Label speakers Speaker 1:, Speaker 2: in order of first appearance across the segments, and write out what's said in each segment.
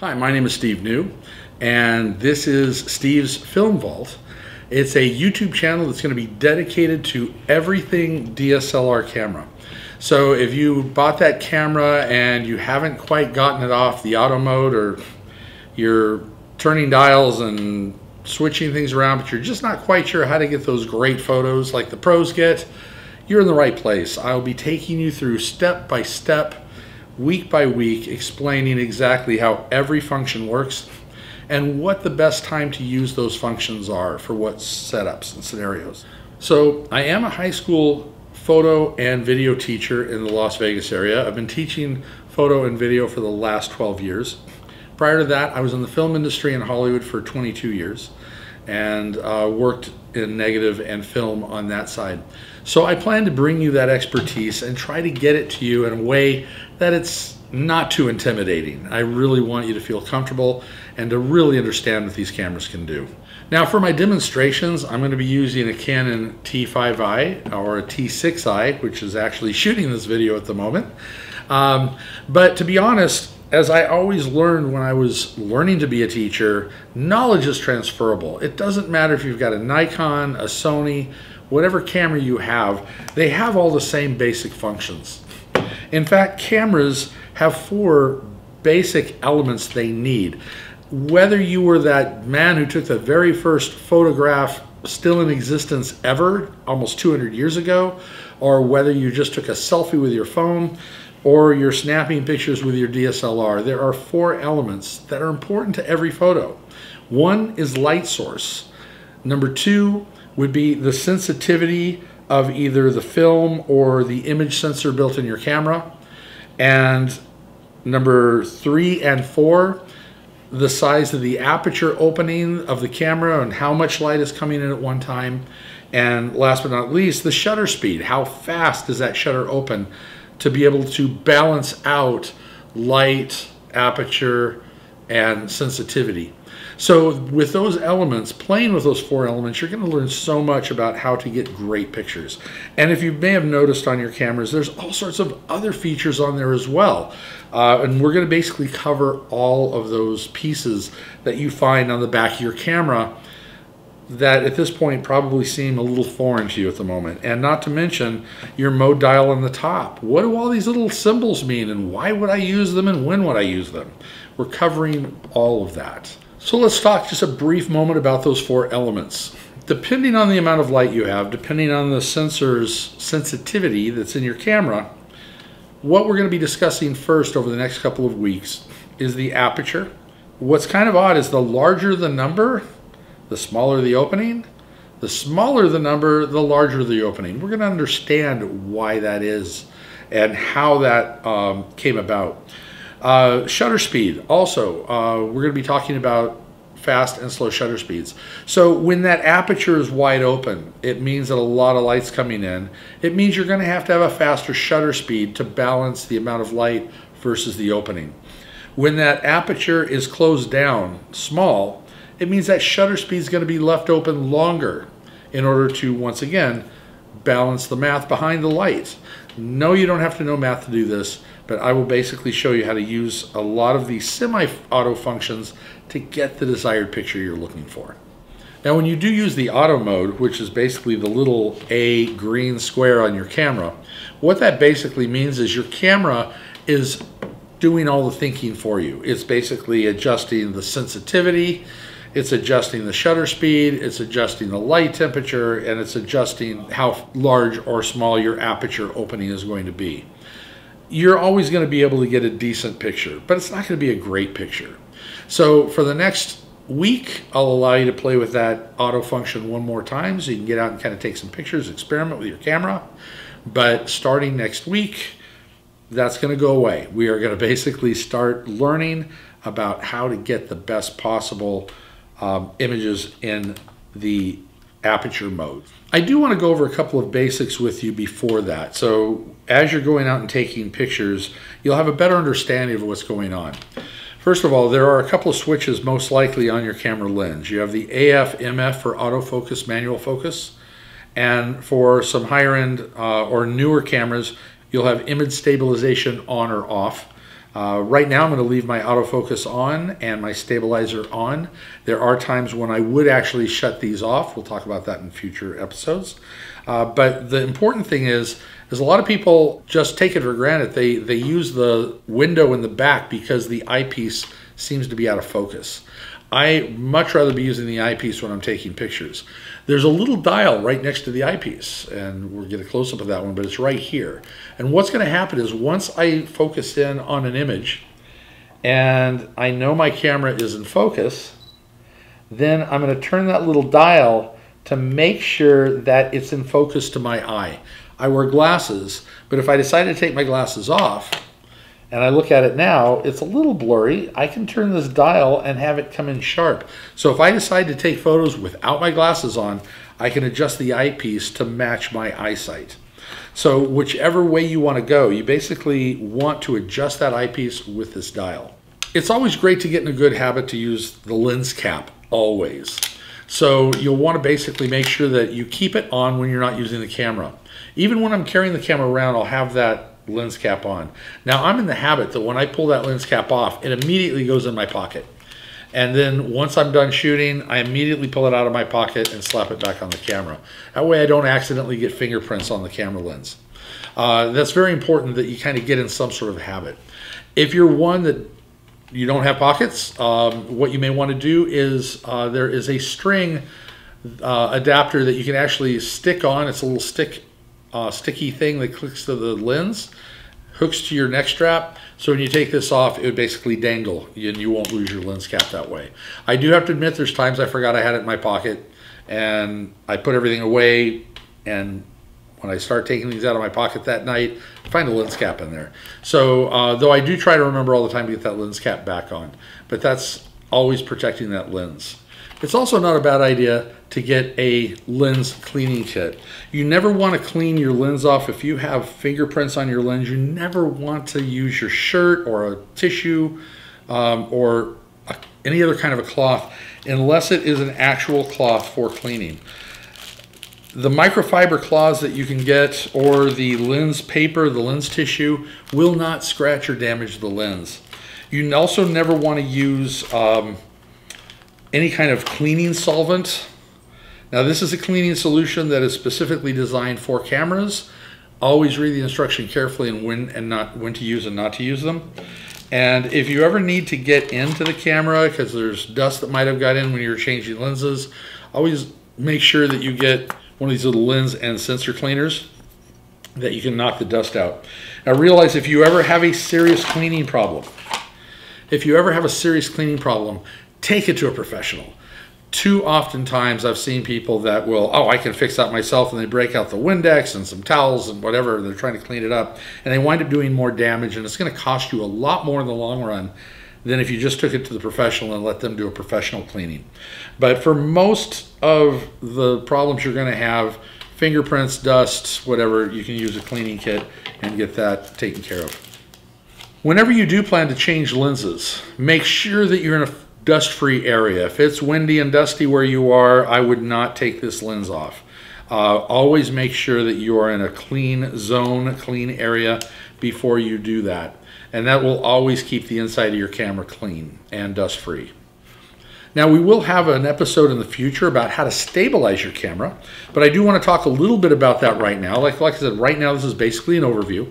Speaker 1: Hi, my name is Steve New, and this is Steve's Film Vault. It's a YouTube channel that's going to be dedicated to everything DSLR camera. So if you bought that camera and you haven't quite gotten it off the auto mode, or you're turning dials and switching things around, but you're just not quite sure how to get those great photos like the pros get, you're in the right place. I'll be taking you through step by step, week by week, explaining exactly how every function works and what the best time to use those functions are for what setups and scenarios. So I am a high school photo and video teacher in the Las Vegas area. I've been teaching photo and video for the last 12 years. Prior to that, I was in the film industry in Hollywood for 22 years and worked in negative and film on that side. So I plan to bring you that expertise and try to get it to you in a way that it's not too intimidating. I really want you to feel comfortable and to really understand what these cameras can do. Now for my demonstrations, I'm going to be using a Canon T5i or a T6i, which is actually shooting this video at the moment. But to be honest, as I always learned when I was learning to be a teacher, knowledge is transferable. It doesn't matter if you've got a Nikon, a Sony, whatever camera you have, they have all the same basic functions. In fact, cameras have 4 basic elements they need. Whether you were that man who took the very first photograph still in existence ever, almost 200 years ago, or whether you just took a selfie with your phone, or you're snapping pictures with your DSLR, there are 4 elements that are important to every photo. 1 is light source. Number 2 would be the sensitivity of either the film or the image sensor built in your camera. And number 3 and 4, the size of the aperture opening of the camera and how much light is coming in at one time. And last but not least, the shutter speed. How fast does that shutter open to be able to balance out light, aperture, and sensitivity. So with those elements, playing with those 4 elements, you're going to learn so much about how to get great pictures. And if you may have noticed on your cameras, there's all sorts of other features on there as well. And we're going to basically cover all of those pieces that you find on the back of your camera that at this point probably seem a little foreign to you at the moment. And not to mention your mode dial on the top. What do all these little symbols mean, and why would I use them, and when would I use them? We're covering all of that. So let's talk just a brief moment about those 4 elements. Depending on the amount of light you have, depending on the sensor's sensitivity that's in your camera, what we're going to be discussing first over the next couple of weeks is the aperture. What's kind of odd is the larger the number, the smaller the opening. The smaller the number, the larger the opening. We're going to understand why that is and how that came about. Shutter speed, also, we're going to be talking about fast and slow shutter speeds. So when that aperture is wide open, it means that a lot of light's coming in. It means you're going to have a faster shutter speed to balance the amount of light versus the opening. When that aperture is closed down, small, it means that shutter speed is going to be left open longer in order to, once again, balance the math behind the light. No, you don't have to know math to do this, but I will basically show you how to use a lot of these semi-auto functions to get the desired picture you're looking for. Now, when you do use the auto mode, which is basically the little A green square on your camera, what that basically means is your camera is doing all the thinking for you. It's basically adjusting the sensitivity, it's adjusting the shutter speed, it's adjusting the light temperature, and it's adjusting how large or small your aperture opening is going to be. You're always going to be able to get a decent picture, but it's not going to be a great picture. So for the next week, I'll allow you to play with that auto function one more time so you can get out and kind of take some pictures, experiment with your camera. But starting next week, that's going to go away. We are going to basically start learning about how to get the best possible images in the aperture mode. I do want to go over a couple of basics with you before that. So as you're going out and taking pictures, you'll have a better understanding of what's going on. First of all, there are a couple of switches most likely on your camera lens. You have the AF, MF for autofocus, manual focus, and for some higher end or newer cameras, you'll have image stabilization on or off. Right now I'm going to leave my autofocus on and my stabilizer on. There are times when I would actually shut these off. We'll talk about that in future episodes. But the important thing is a lot of people just take it for granted. They use the window in the back because the eyepiece seems to be out of focus. I much rather be using the eyepiece when I'm taking pictures. There's a little dial right next to the eyepiece, and we'll get a close-up of that one, but it's right here. And what's going to happen is once I focus in on an image and I know my camera is in focus, then I'm going to turn that little dial to make sure that it's in focus to my eye. I wear glasses, but if I decide to take my glasses off, and I look at it now, it's a little blurry. I can turn this dial and have it come in sharp. So if I decide to take photos without my glasses on, I can adjust the eyepiece to match my eyesight. So whichever way you want to go, you basically want to adjust that eyepiece with this dial. It's always great to get in a good habit to use the lens cap, always. So you'll want to basically make sure that you keep it on when you're not using the camera. Even when I'm carrying the camera around, I'll have that lens cap on. Now I'm in the habit that when I pull that lens cap off, it immediately goes in my pocket. And then once I'm done shooting, I immediately pull it out of my pocket and slap it back on the camera. That way I don't accidentally get fingerprints on the camera lens. That's very important that you kind of get in some sort of habit. If you're one that you don't have pockets, what you may want to do is there is a string adapter that you can actually stick on. It's a little sticky thing that clicks to the lens, hooks to your neck strap, so when you take this off, it would basically dangle and you won't lose your lens cap that way. I do have to admit there's times I forgot I had it in my pocket and I put everything away, and when I start taking these out of my pocket that night, I find a lens cap in there. So though I do try to remember all the time to get that lens cap back on, but that's always protecting that lens. It's also not a bad idea to get a lens cleaning kit. You never want to clean your lens off if you have fingerprints on your lens. You never want to use your shirt or a tissue or any other kind of a cloth unless it is an actual cloth for cleaning. The microfiber cloths that you can get or the lens paper, the lens tissue, will not scratch or damage the lens. You also never want to use any kind of cleaning solvent. Now this is a cleaning solution that is specifically designed for cameras. Always read the instruction carefully and when to use and not to use them. And if you ever need to get into the camera because there's dust that might have got in when you're changing lenses, always make sure that you get one of these little lens and sensor cleaners that you can knock the dust out. Now realize if you ever have a serious cleaning problem, take it to a professional. Too often times I've seen people that will, oh, I can fix that myself, and they break out the Windex and some towels and whatever, they're trying to clean it up, and they wind up doing more damage, and it's going to cost you a lot more in the long run than if you just took it to the professional and let them do a professional cleaning. But for most of the problems you're going to have, fingerprints, dust, whatever, you can use a cleaning kit and get that taken care of. Whenever you do plan to change lenses, make sure that you're in a dust-free area. If it's windy and dusty where you are, I would not take this lens off. Always make sure that you are in a clean zone, clean area before you do that. And that will always keep the inside of your camera clean and dust-free. Now we will have an episode in the future about how to stabilize your camera, but I do want to talk a little bit about that right now. Like I said, right now this is basically an overview,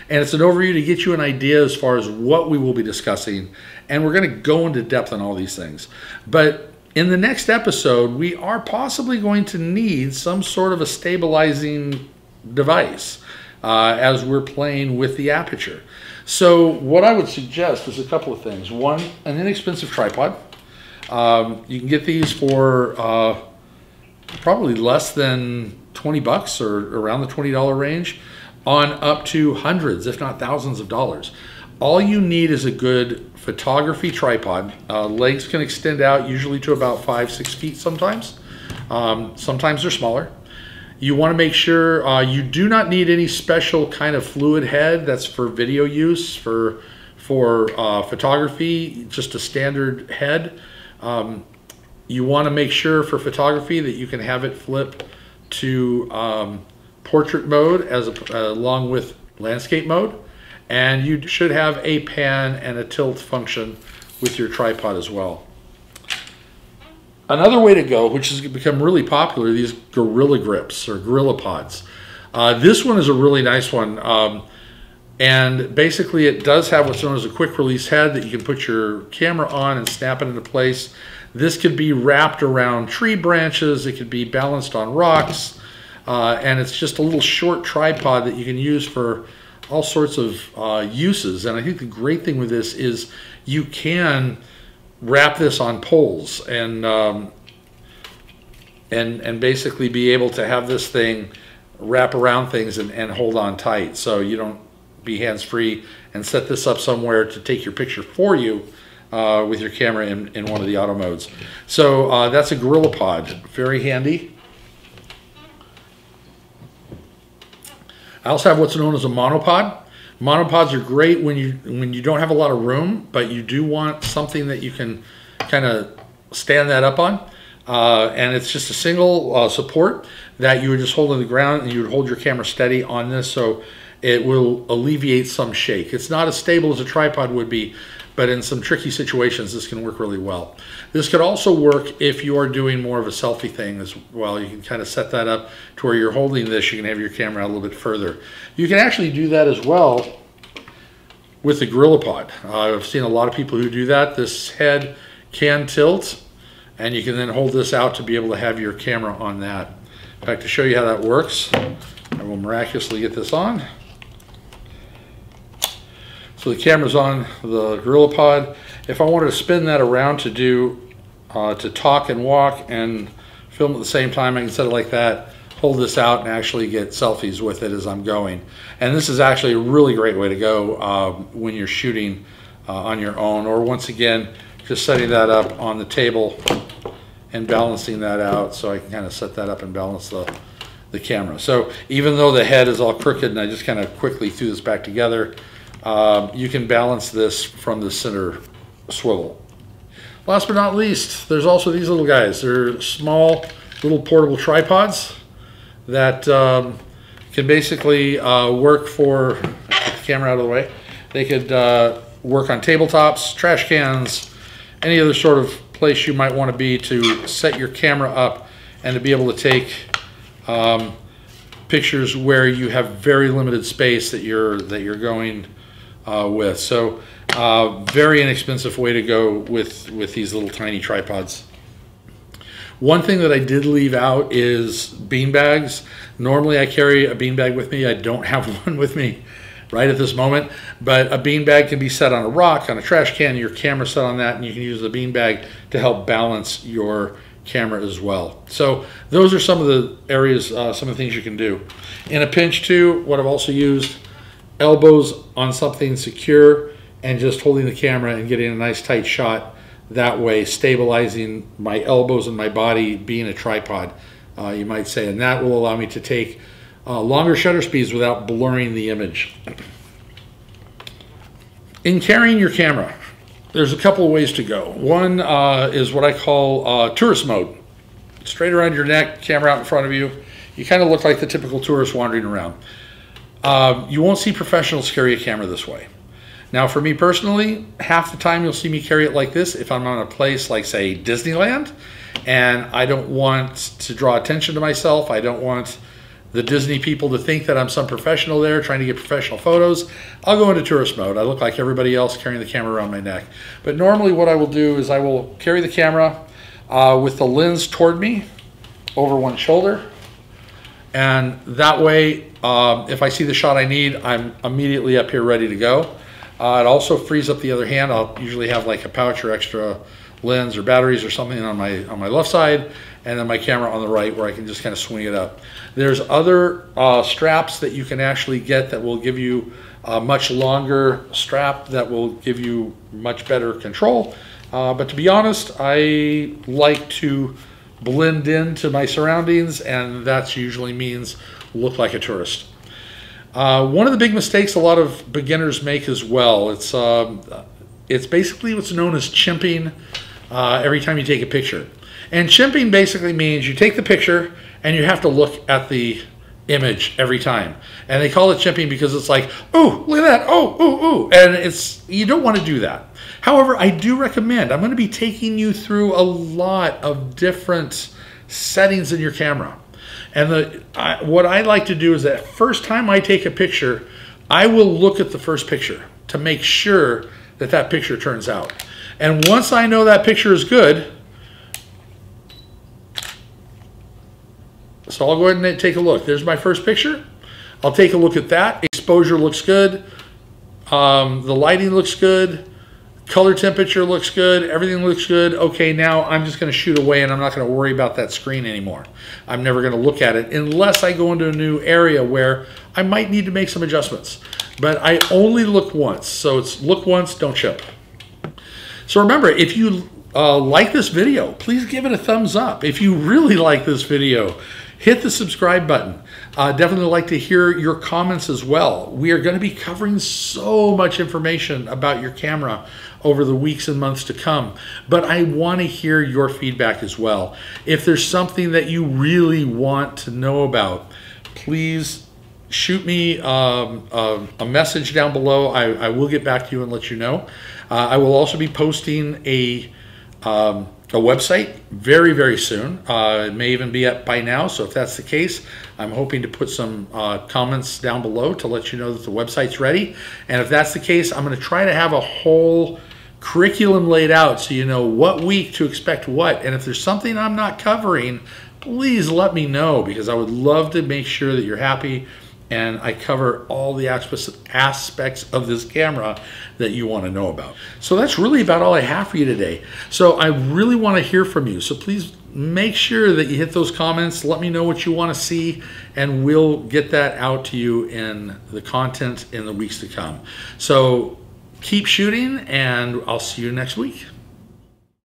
Speaker 1: and it's an overview to get you an idea as far as what we will be discussing, and we're going to go into depth on all these things. But in the next episode, we are possibly going to need some sort of a stabilizing device as we're playing with the aperture. So what I would suggest is a couple of things. One, an inexpensive tripod. You can get these for probably less than 20 bucks or around the $20 range on up to hundreds, if not thousands of dollars. All you need is a good photography tripod. Legs can extend out usually to about 5-6 feet sometimes. Sometimes they're smaller. You want to make sure you do not need any special kind of fluid head. That's for video use. For photography, just a standard head. You want to make sure for photography that you can have it flip to portrait mode along with landscape mode. And you should have a pan and a tilt function with your tripod as well. Another way to go, which has become really popular, these Gorilla Grips or GorillaPods. This one is a really nice one. And basically it does have what's known as a quick release head that you can put your camera on and snap it into place. This could be wrapped around tree branches, it could be balanced on rocks, and it's just a little short tripod that you can use for all sorts of uses. And I think the great thing with this is you can wrap this on poles and basically be able to have this thing wrap around things and hold on tight, so you don't be hands-free, and set this up somewhere to take your picture for you with your camera in one of the auto modes. So that's a GorillaPod, very handy. I also have what's known as a monopod. Monopods are great when you don't have a lot of room, but you do want something that you can kind of stand that up on. And it's just a single support that you would just hold on the ground, and you would hold your camera steady on this, so it will alleviate some shake. It's not as stable as a tripod would be, but in some tricky situations, this can work really well. This could also work if you are doing more of a selfie thing as well. You can kind of set that up to where you're holding this, you can have your camera out a little bit further. You can actually do that as well with the GorillaPod. I've seen a lot of people who do that. This head can tilt, and you can then hold this out to be able to have your camera on that. In fact, to show you how that works, I will miraculously get this on. So the camera's on the GorillaPod. If I wanted to spin that around to do, to talk and walk and film at the same time, I can set it like that, hold this out, and actually get selfies with it as I'm going. And this is actually a really great way to go when you're shooting on your own, or once again, just setting that up on the table and balancing that out, so I can kind of set that up and balance the camera. So even though the head is all crooked and I just kind of quickly threw this back together, you can balance this from the center swivel. Last but not least, there's also these little guys. They're small little portable tripods that can basically work for, get the camera out of the way, they could work on tabletops, trash cans, any other sort of place you might want to be to set your camera up and to be able to take pictures where you have very limited space that you're going with. So very inexpensive way to go with these little tiny tripods. One thing that I did leave out is bean bags. Normally I carry a bean bag with me. I don't have one with me right at this moment, but a bean bag can be set on a rock, on a trash can, your camera set on that, and you can use the bean bag to help balance your camera as well. So those are some of the areas, some of the things you can do. In a pinch too, what I've also used, elbows on something secure and just holding the camera and getting a nice tight shot, that way stabilizing my elbows and my body, being a tripod, you might say, and that will allow me to take longer shutter speeds without blurring the image. In carrying your camera, there's a couple of ways to go. One is what I call tourist mode. Straight around your neck, camera out in front of you. You kind of look like the typical tourist wandering around. You won't see professionals carry a camera this way. Now for me personally, half the time you'll see me carry it like this if I'm on a place like, say, Disneyland, and I don't want to draw attention to myself. I don't want the Disney people to think that I'm some professional there trying to get professional photos. I'll go into tourist mode. I look like everybody else carrying the camera around my neck. But normally what I will do is I will carry the camera with the lens toward me over one shoulder. And that way, if I see the shot I need, I'm immediately up here ready to go. It also frees up the other hand. I'll usually have like a pouch or extra lens or batteries or something on my left side, and then my camera on the right where I can just kind of swing it up. There's other straps that you can actually get that will give you a much longer strap that will give you much better control. But to be honest, I like to blend into my surroundings, and that usually means look like a tourist. One of the big mistakes a lot of beginners make as well, it's basically what's known as chimping every time you take a picture. And chimping basically means you take the picture and you have to look at the image every time. And they call it chipping because it's like, oh, look at that, oh, oh, oh. And you don't want to do that. However, I do recommend, I'm going to be taking you through a lot of different settings in your camera. And what I like to do is that first time I take a picture, I will look at the first picture to make sure that that picture turns out. And once I know that picture is good, so I'll go ahead and take a look. There's my first picture. I'll take a look at that. Exposure looks good. The lighting looks good. Color temperature looks good. Everything looks good. Okay, now I'm just going to shoot away and I'm not going to worry about that screen anymore. I'm never going to look at it unless I go into a new area where I might need to make some adjustments. But I only look once. So it's look once, don't chip. So remember, if you like this video, please give it a thumbs up. If you really like this video, hit the subscribe button. Definitely like to hear your comments as well. We are going to be covering so much information about your camera over the weeks and months to come, but I want to hear your feedback as well. If there's something that you really want to know about, please shoot me a message down below. I will get back to you and let you know. I will also be posting a website very, very soon. It may even be up by now, so if that's the case, I'm hoping to put some comments down below to let you know that the website's ready. And if that's the case, I'm going to try to have a whole curriculum laid out so you know what week to expect what. And if there's something I'm not covering, please let me know, because I would love to make sure that you're happy and I cover all the aspects of this camera that you want to know about. So that's really about all I have for you today. So I really want to hear from you. So please make sure that you hit those comments. Let me know what you want to see, and we'll get that out to you in the content in the weeks to come. So keep shooting, and I'll see you next week.